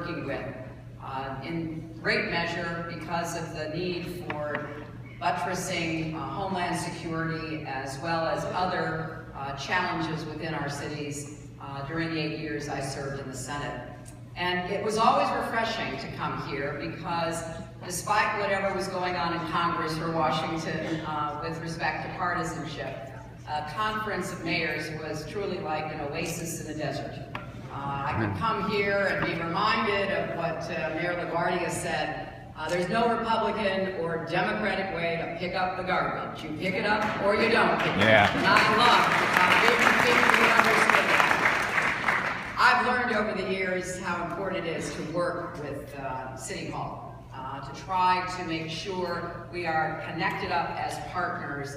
working with, in great measure because of the need for buttressing homeland security as well as other challenges within our cities during the 8 years I served in the Senate. And it was always refreshing to come here because despite whatever was going on in Congress or Washington with respect to partisanship, a conference of mayors was truly like an oasis in the desert. I could come here and be reminded of what Mayor LaGuardia said. There's no Republican or Democratic way to pick up the garbage. You pick it up or you don't pick it up. Not alone. I've learned over the years how important it is to work with City Hall, to try to make sure we are connected up as partners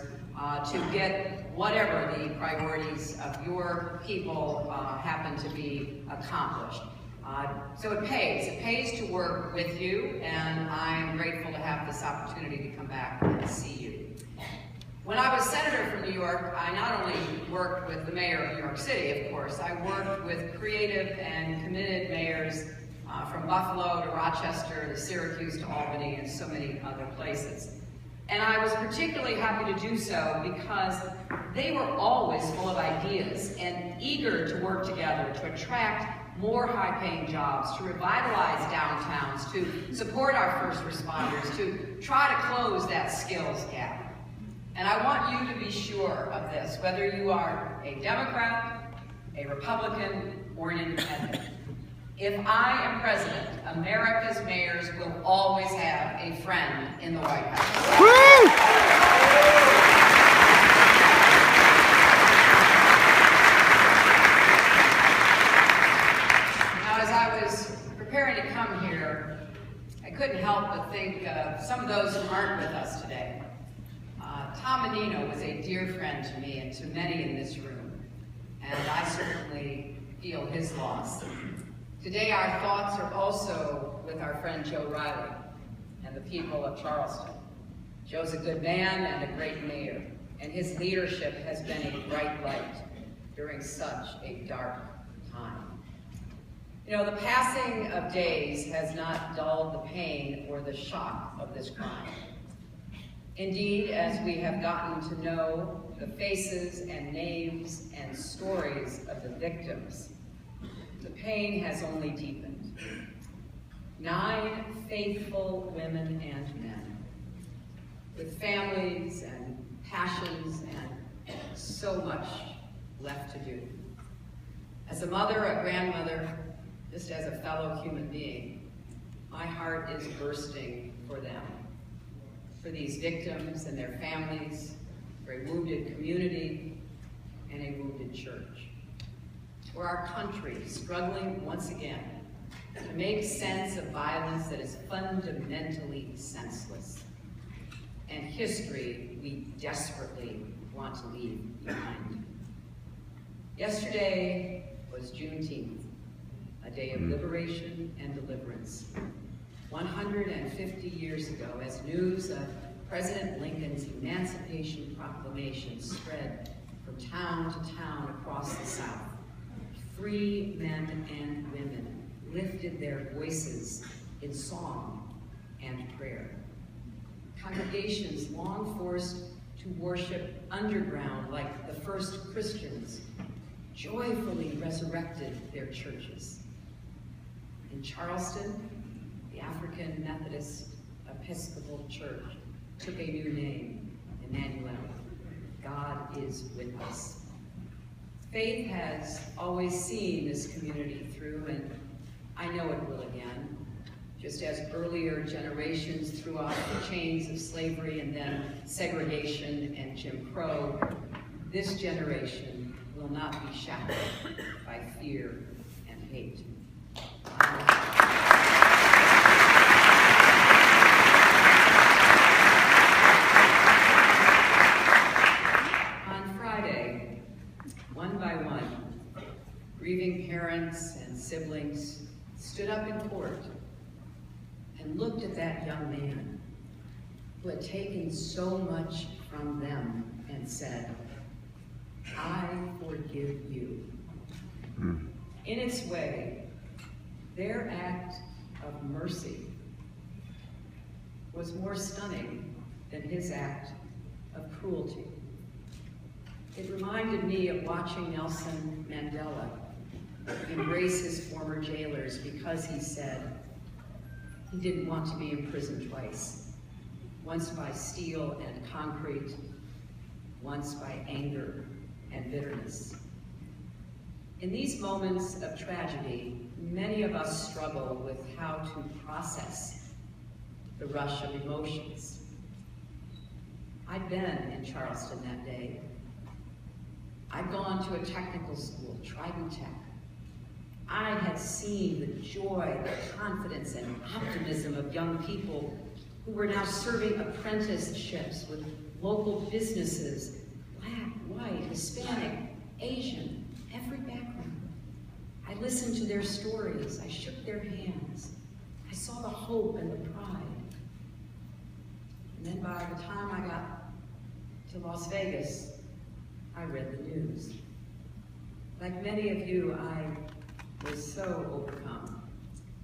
to get whatever the priorities of your people happen to be accomplished. So it pays to work with you, and I'm grateful to have this opportunity to come back and see you. When I was senator from New York, I not only worked with the mayor of New York City, of course, I worked with creative and committed mayors from Buffalo to Rochester to Syracuse to Albany and so many other places. And I was particularly happy to do so because they were always full of ideas and eager to work together to attract more high-paying jobs, to revitalize downtowns, to support our first responders, to try to close that skills gap. And I want you to be sure of this, whether you are a Democrat, a Republican, or an independent. If I am president, America's mayors will always have a friend in the White House. Woo! Now, as I was preparing to come here, I couldn't help but think of some of those who aren't with us today. Tom Menino was a dear friend to me and to many in this room, and I certainly feel his loss. Today, our thoughts are also with our friend Joe Riley and the people of Charleston. Joe's a good man and a great mayor, and his leadership has been a bright light during such a dark time. You know, the passing of days has not dulled the pain or the shock of this crime. Indeed, as we have gotten to know the faces and names and stories of the victims, the pain has only deepened. 9 faithful women and men, with families and passions and so much left to do. As a mother, a grandmother, just as a fellow human being, my heart is bursting for them, for these victims and their families, for a wounded community and a wounded church. For our country struggling once again to make sense of violence that is fundamentally senseless, and history we desperately want to leave behind. Yesterday was Juneteenth, a day of liberation and deliverance. 150 years ago, as news of President Lincoln's Emancipation Proclamation spread from town to town across the South, free men and women lifted their voices in song and prayer. Congregations long forced to worship underground like the first Christians joyfully resurrected their churches. In Charleston, the African Methodist Episcopal Church took a new name, Emmanuel. God is with us. Faith has always seen this community through, and I know it will again. Just as earlier generations threw off the chains of slavery and then segregation and Jim Crow, this generation will not be shackled by fear and hate. On Friday, one by one, grieving parents and siblings stood up in court and looked at that young man who had taken so much from them and said, "I forgive you." In its way, Their act of mercy was more stunning than his act of cruelty. It reminded me of watching Nelson Mandela embrace his former jailers because he said he didn't want to be imprisoned twice, once by steel and concrete, once by anger and bitterness. In these moments of tragedy, many of us struggle with how to process the rush of emotions. I'd been in Charleston that day. I'd gone to a technical school, Trident Tech. I had seen the joy, the confidence, and optimism of young people who were now serving apprenticeships with local businesses, Black, white, Hispanic, Asian, every background. I listened to their stories. I shook their hands. I saw the hope and the pride. And then by the time I got to Las Vegas, I read the news. Like many of you, I was so overcome.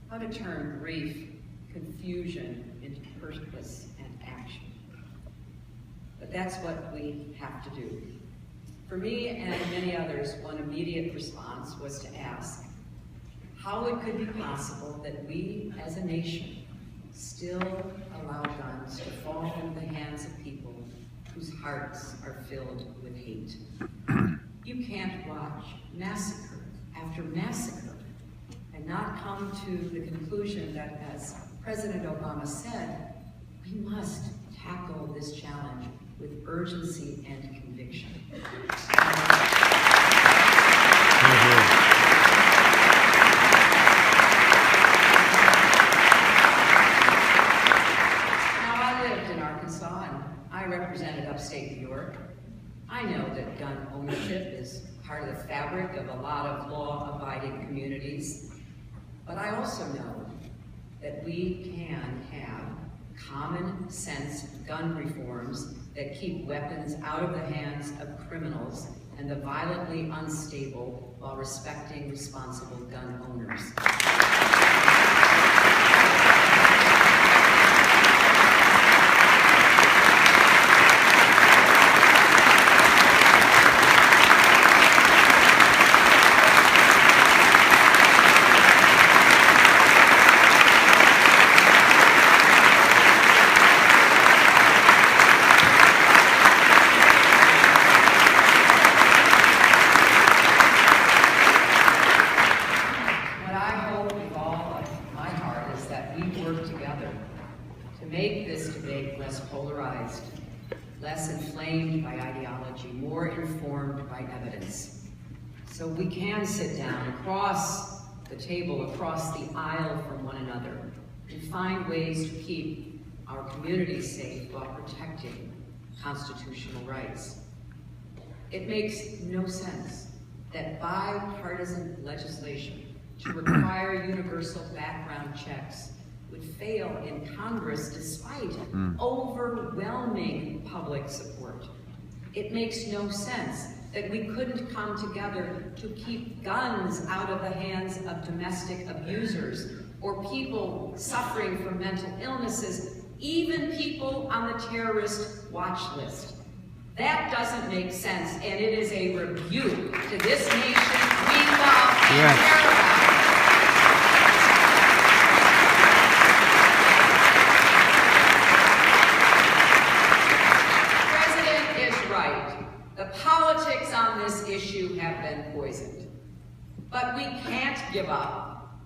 How to turn grief, confusion into purpose and action. But that's what we have to do. For me and many others, one immediate response was to ask how it could be possible that we as a nation still allow guns to fall into the hands of people whose hearts are filled with hate. You can't watch massacre after massacre and not come to the conclusion that, as President Obama said, we must tackle this challenge with urgency and conviction. Now, I lived in Arkansas and I represented upstate New York. I know that gun ownership is part of the fabric of a lot of law-abiding communities, but I also know that we can have common sense gun reforms that keep weapons out of the hands of criminals and the violently unstable while respecting responsible gun owners. Make this debate less polarized, less inflamed by ideology, more informed by evidence. So we can sit down across the table, across the aisle from one another, and find ways to keep our communities safe while protecting constitutional rights. It makes no sense that bipartisan legislation to require universal background checks would fail in Congress despite overwhelming public support. It makes no sense that we couldn't come together to keep guns out of the hands of domestic abusers or people suffering from mental illnesses, even people on the terrorist watch list. That doesn't make sense, and it is a rebuke to this nation we love and care about. The politics on this issue have been poisoned, but we can't give up.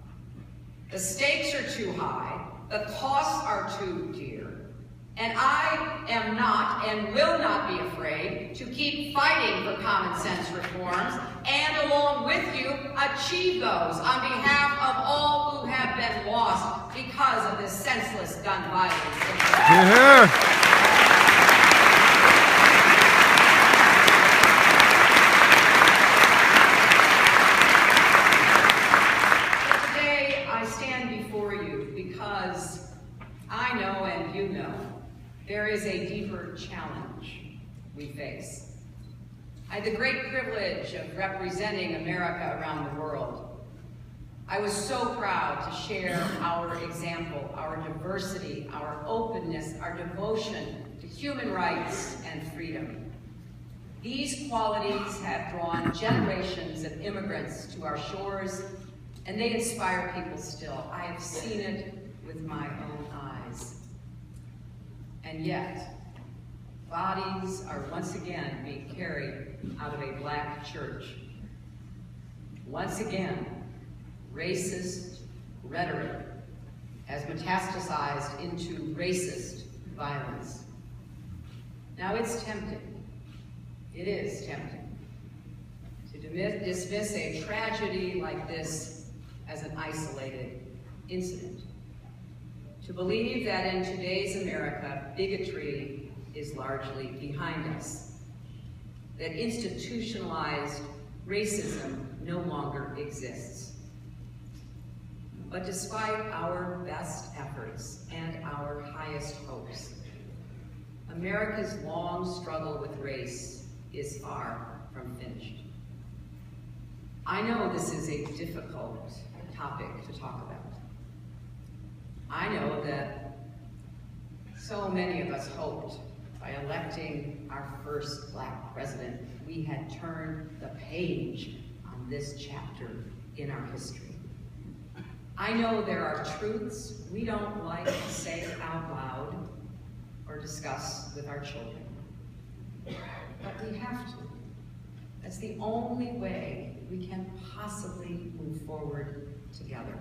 The stakes are too high, the costs are too dear, and I am not and will not be afraid to keep fighting for common sense reforms and, along with you, achieve those on behalf of all who have been lost because of this senseless gun violence. Because I know and you know there is a deeper challenge we face. I had the great privilege of representing America around the world. I was so proud to share our example, our diversity, our openness, our devotion to human rights and freedom. These qualities have drawn generations of immigrants to our shores, and they inspire people still. I have seen it with my own eyes. And yet, bodies are once again being carried out of a black church. Once again, racist rhetoric has metastasized into racist violence. Now it's tempting, it is tempting, to dismiss a tragedy like this as an isolated incident. To believe that in today's America, bigotry is largely behind us, that institutionalized racism no longer exists. But despite our best efforts and our highest hopes, America's long struggle with race is far from finished. I know this is a difficult topic to talk about. I know that so many of us hoped by electing our first black president, we had turned the page on this chapter in our history. I know there are truths we don't like to say out loud or discuss with our children, but we have to. That's the only way we can possibly move forward together.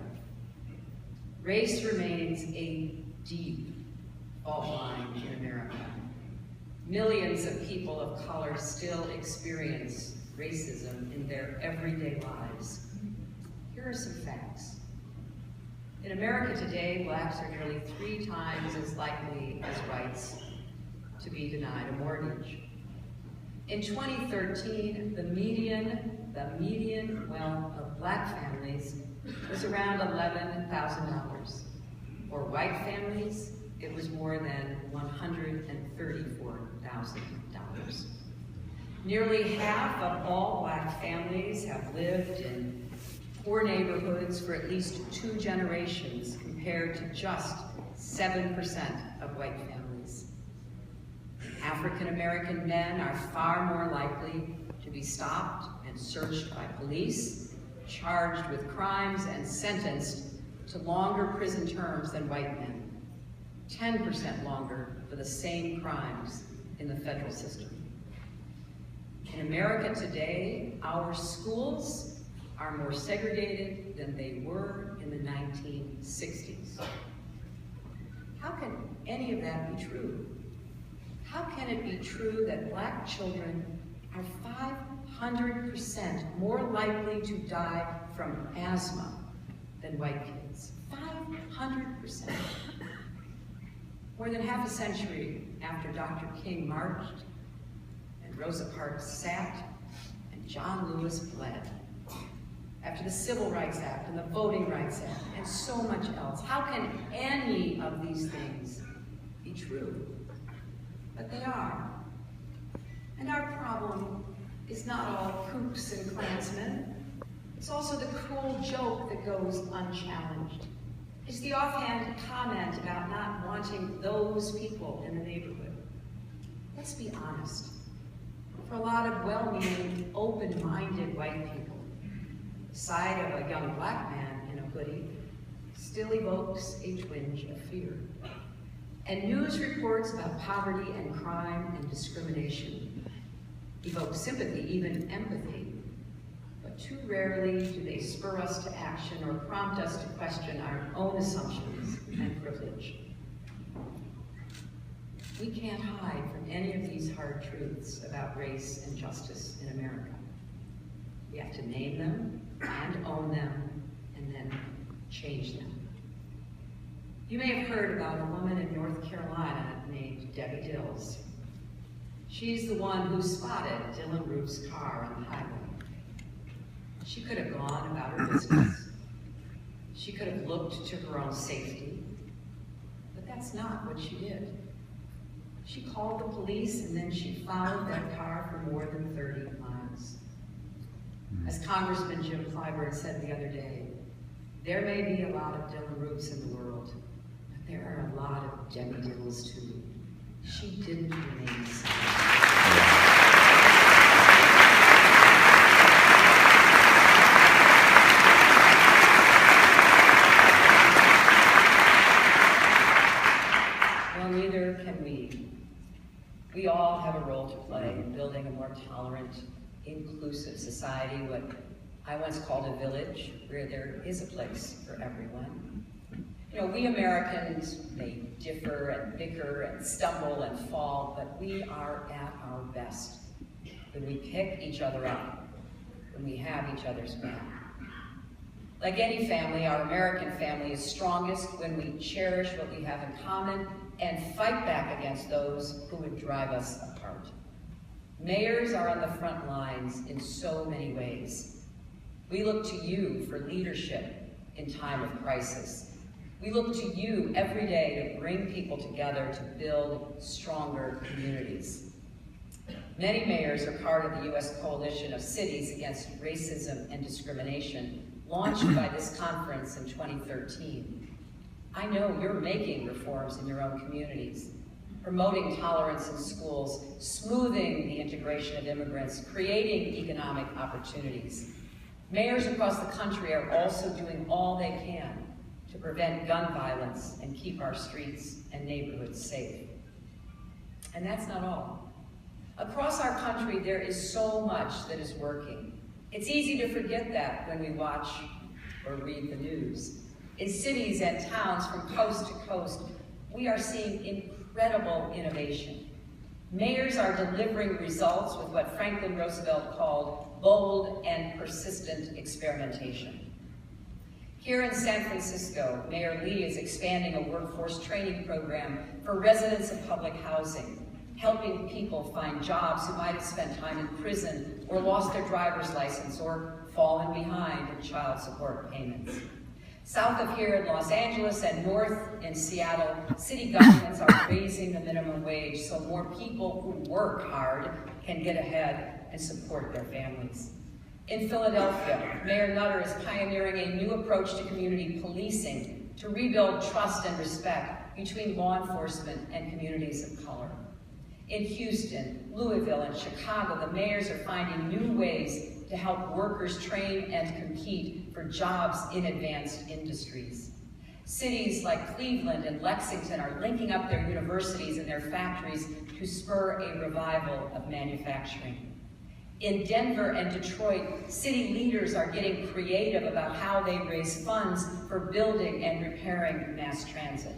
Race remains a deep fault line in America. Millions of people of color still experience racism in their everyday lives. Here are some facts. In America today, blacks are nearly 3 times as likely as whites to be denied a mortgage. In 2013, the median wealth of black families was around $11,000. For white families, it was more than $134,000. Nearly half of all black families have lived in poor neighborhoods for at least 2 generations, compared to just 7% of white families. African American men are far more likely to be stopped and searched by police, charged with crimes, and sentenced to longer prison terms than white men, 10% longer for the same crimes in the federal system. In America today, our schools are more segregated than they were in the 1960s. How can any of that be true? How can it be true that black children are 500% more likely to die from asthma than white kids? 500%. More than half a century after Dr. King marched, and Rosa Parks sat, and John Lewis bled, after the Civil Rights Act and the Voting Rights Act, and so much else. How can any of these things be true? But they are. And our problem is not all kooks and Klansmen. It's also the cruel joke that goes unchallenged. It's the offhand comment about not wanting those people in the neighborhood. Let's be honest. For a lot of well-meaning, open-minded white people, the sight of a young black man in a hoodie still evokes a twinge of fear. And news reports about poverty and crime and discrimination evoke sympathy, even empathy. But too rarely do they spur us to action or prompt us to question our own assumptions and privilege. We can't hide from any of these hard truths about race and justice in America. We have to name them and own them, and then change them. You may have heard about a woman in North Carolina named Debbie Dills. She's the one who spotted Dylan Roof's car on the highway. She could have gone about her business. She could have looked to her own safety, but that's not what she did. She called the police, and then she followed that car for more than 30 miles. As Congressman Jim Clyburn said the other day, There may be a lot of Dylan Roots in the world, but there are a lot of Debbie Dills too. She didn't remain silent. Well, neither can we. We all have a role to play in building a more tolerant, inclusive society, what I once called a village, where there is a place for everyone. You know, we Americans may differ and bicker and stumble and fall, but we are at our best when we pick each other up, when we have each other's back. Like any family, our American family is strongest when we cherish what we have in common and fight back against those who would drive us apart. Mayors are on the front lines in so many ways. We look to you for leadership in time of crisis. We look to you every day to bring people together to build stronger communities. Many mayors are part of the U.S. Coalition of Cities Against Racism and Discrimination, launched by this conference in 2013. I know you're making reforms in your own communities, promoting tolerance in schools, smoothing the integration of immigrants, creating economic opportunities. Mayors across the country are also doing all they can to prevent gun violence and keep our streets and neighborhoods safe. And that's not all. Across our country, there is so much that is working. It's easy to forget that when we watch or read the news. In cities and towns from coast to coast, we are seeing incredible innovation. Mayors are delivering results with what Franklin Roosevelt called bold and persistent experimentation. Here in San Francisco, Mayor Lee is expanding a workforce training program for residents of public housing, helping people find jobs who might have spent time in prison or lost their driver's license or fallen behind in child support payments. South of here in Los Angeles and north in Seattle, city governments are raising the minimum wage so more people who work hard can get ahead and support their families. In Philadelphia, Mayor Nutter is pioneering a new approach to community policing to rebuild trust and respect between law enforcement and communities of color. In Houston, Louisville, and Chicago, the mayors are finding new ways to help workers train and compete for jobs in advanced industries. Cities like Cleveland and Lexington are linking up their universities and their factories to spur a revival of manufacturing. In Denver and Detroit, city leaders are getting creative about how they raise funds for building and repairing mass transit.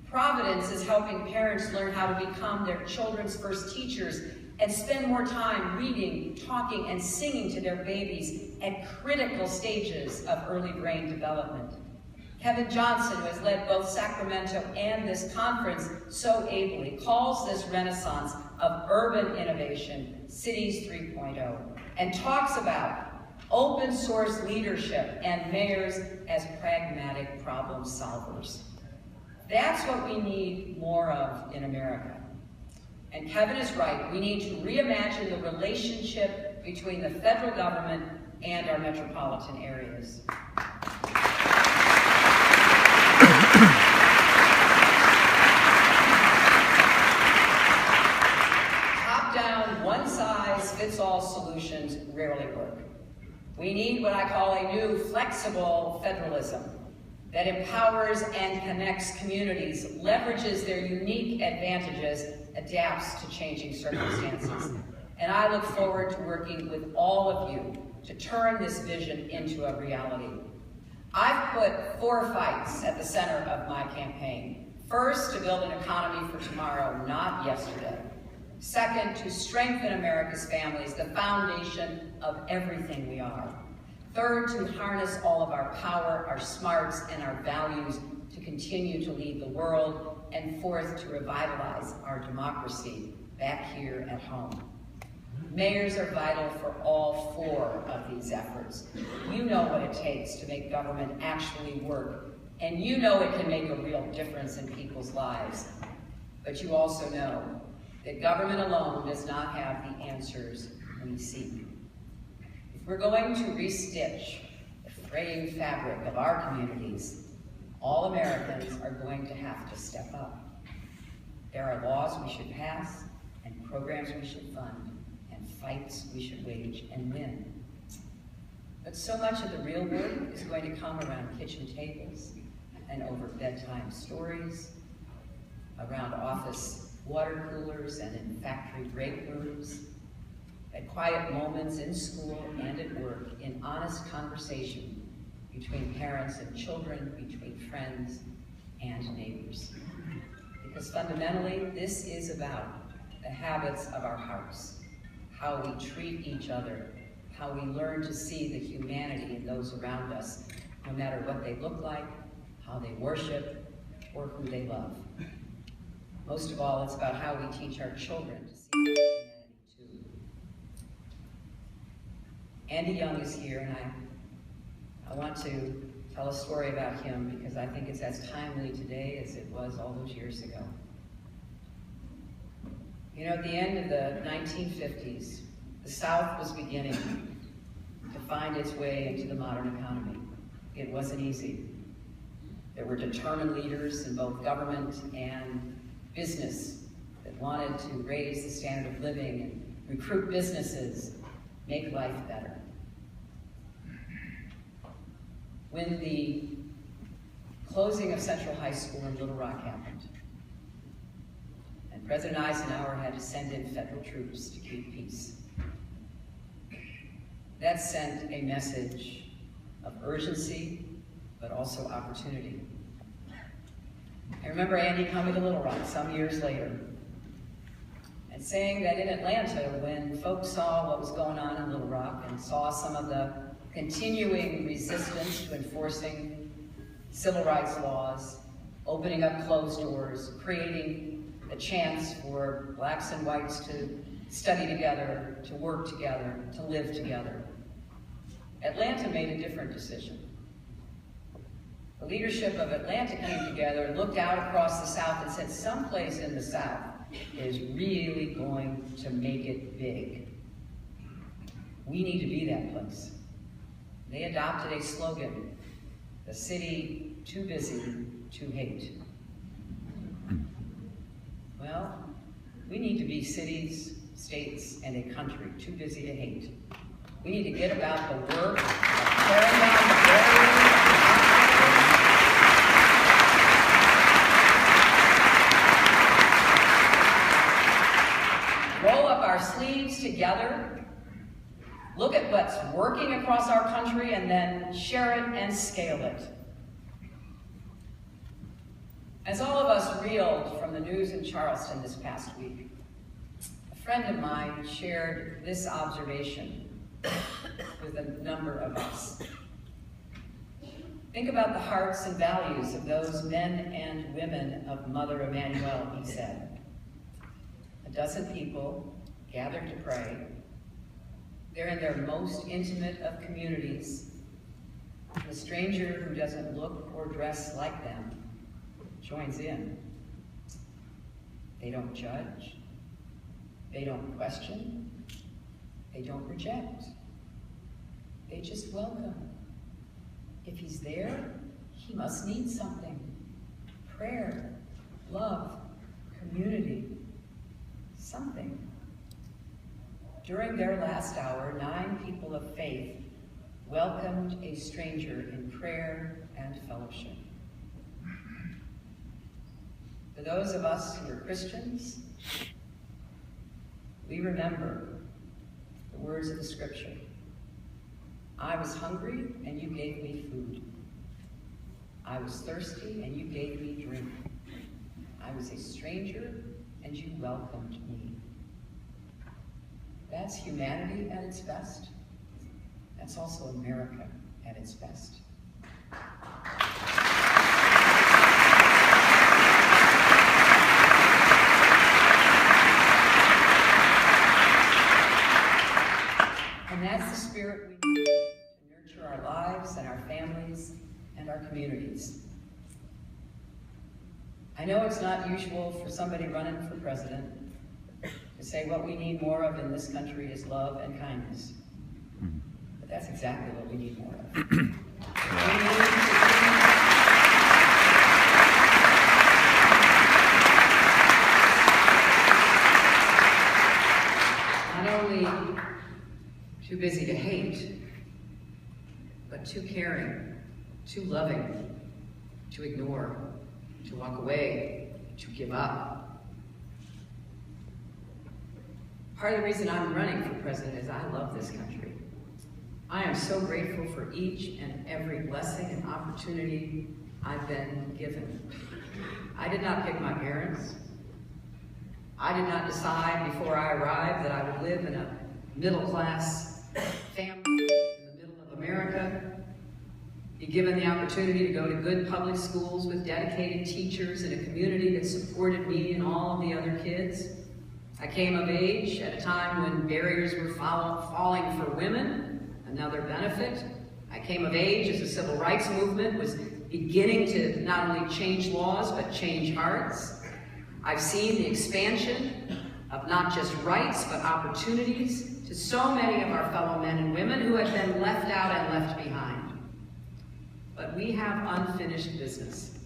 Providence is helping parents learn how to become their children's first teachers and spend more time reading, talking, and singing to their babies at critical stages of early brain development. Kevin Johnson, who has led both Sacramento and this conference so ably, calls this renaissance of urban innovation Cities 3.0 and talks about open source leadership and mayors as pragmatic problem solvers. That's what we need more of in America. And Kevin is right, we need to reimagine the relationship between the federal government and our metropolitan areas. Top-down, one-size-fits-all solutions rarely work. We need what I call a new flexible federalism that empowers and connects communities, leverages their unique advantages, adapts to changing circumstances. And I look forward to working with all of you to turn this vision into a reality. I've put 4 fights at the center of my campaign. First, to build an economy for tomorrow, not yesterday. Second, to strengthen America's families, the foundation of everything we are. Third, to harness all of our power, our smarts, and our values to continue to lead the world. And fourth, to revitalize our democracy back here at home. Mayors are vital for all 4 of these efforts. You know what it takes to make government actually work, and you know it can make a real difference in people's lives. But you also know that government alone does not have the answers we seek. If we're going to restitch the fraying fabric of our communities, all Americans are going to have to step up. There are laws we should pass, and programs we should fund, and fights we should wage and win. But so much of the real work is going to come around kitchen tables and over bedtime stories, around office water coolers and in factory break rooms, at quiet moments in school and at work, in honest conversation between parents and children, between friends and neighbors. Because fundamentally, this is about the habits of our hearts, how we treat each other, how we learn to see the humanity in those around us, no matter what they look like, how they worship, or who they love. Most of all, it's about how we teach our children to see that humanity too. Andy Young is here, and I want to tell a story about him because I think it's as timely today as it was all those years ago. You know, at the end of the 1950s, the South was beginning to find its way into the modern economy. It wasn't easy. There were determined leaders in both government and business that wanted to raise the standard of living and recruit businesses, make life better. When the closing of Central High School in Little Rock happened, and President Eisenhower had to send in federal troops to keep peace, that sent a message of urgency, but also opportunity. I remember Andy coming to Little Rock some years later and saying that in Atlanta, when folks saw what was going on in Little Rock and saw some of the continuing resistance to enforcing civil rights laws, opening up closed doors, creating a chance for blacks and whites to study together, to work together, to live together, Atlanta made a different decision. The leadership of Atlanta came together and looked out across the South and said, someplace in the South is really going to make it big. We need to be that place. They adopted a slogan, the city too busy to hate. Well, we need to be cities, states, and a country too busy to hate. We need to get about the work of tearing down the barriers. Roll up our sleeves together, look at what's working across our country, and then share it and scale it. As all of us reeled from the news in Charleston this past week, a friend of mine shared this observation with a number of us. Think about the hearts and values of those men and women of Mother Emanuel, he said. 12 people gathered to pray. They're in their most intimate of communities. The stranger who doesn't look or dress like them joins in. They don't judge. They don't question. They don't reject. They just welcome. If he's there, he must need something. Prayer, love, community, something. During their last hour, 9 people of faith welcomed a stranger in prayer and fellowship. For those of us who are Christians, we remember the words of the scripture. I was hungry, and you gave me food. I was thirsty, and you gave me drink. I was a stranger, and you welcomed me. That's humanity at its best. That's also America at its best. And that's the spirit we need to nurture our lives and our families and our communities. I know it's not usual for somebody running for president to say what we need more of in this country is love and kindness. But that's exactly what we need more of. Not only too busy to hate, but too caring, too loving, to ignore, to walk away, to give up. Part of the reason I'm running for president is I love this country. I am so grateful for each and every blessing and opportunity I've been given. I did not pick my parents. I did not decide before I arrived that I would live in a middle-class family in the middle of America, be given the opportunity to go to good public schools with dedicated teachers in a community that supported me and all of the other kids. I came of age at a time when barriers were falling for women, another benefit. I came of age as the civil rights movement was beginning to not only change laws, but change hearts. I've seen the expansion of not just rights, but opportunities to so many of our fellow men and women who have been left out and left behind. But we have unfinished business.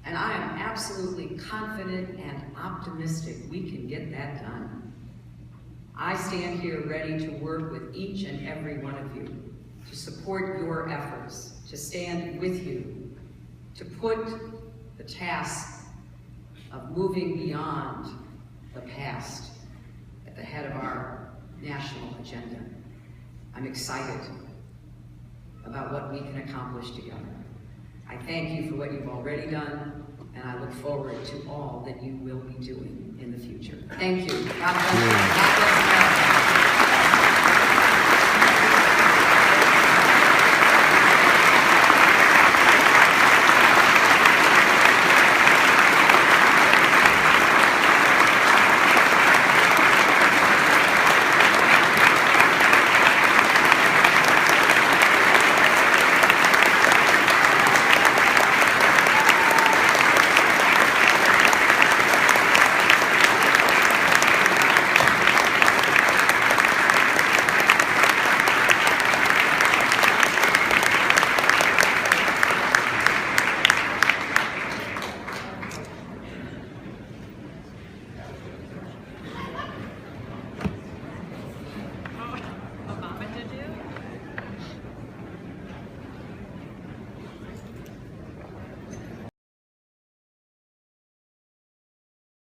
And I am absolutely confident and optimistic we can get that done. I stand here ready to work with each and every one of you, to support your efforts, to stand with you, to put the task of moving beyond the past at the head of our national agenda. I'm excited about what we can accomplish together. I thank you for what you've already done, and I look forward to all that you will be doing in the future. Thank you. God bless you. God bless you.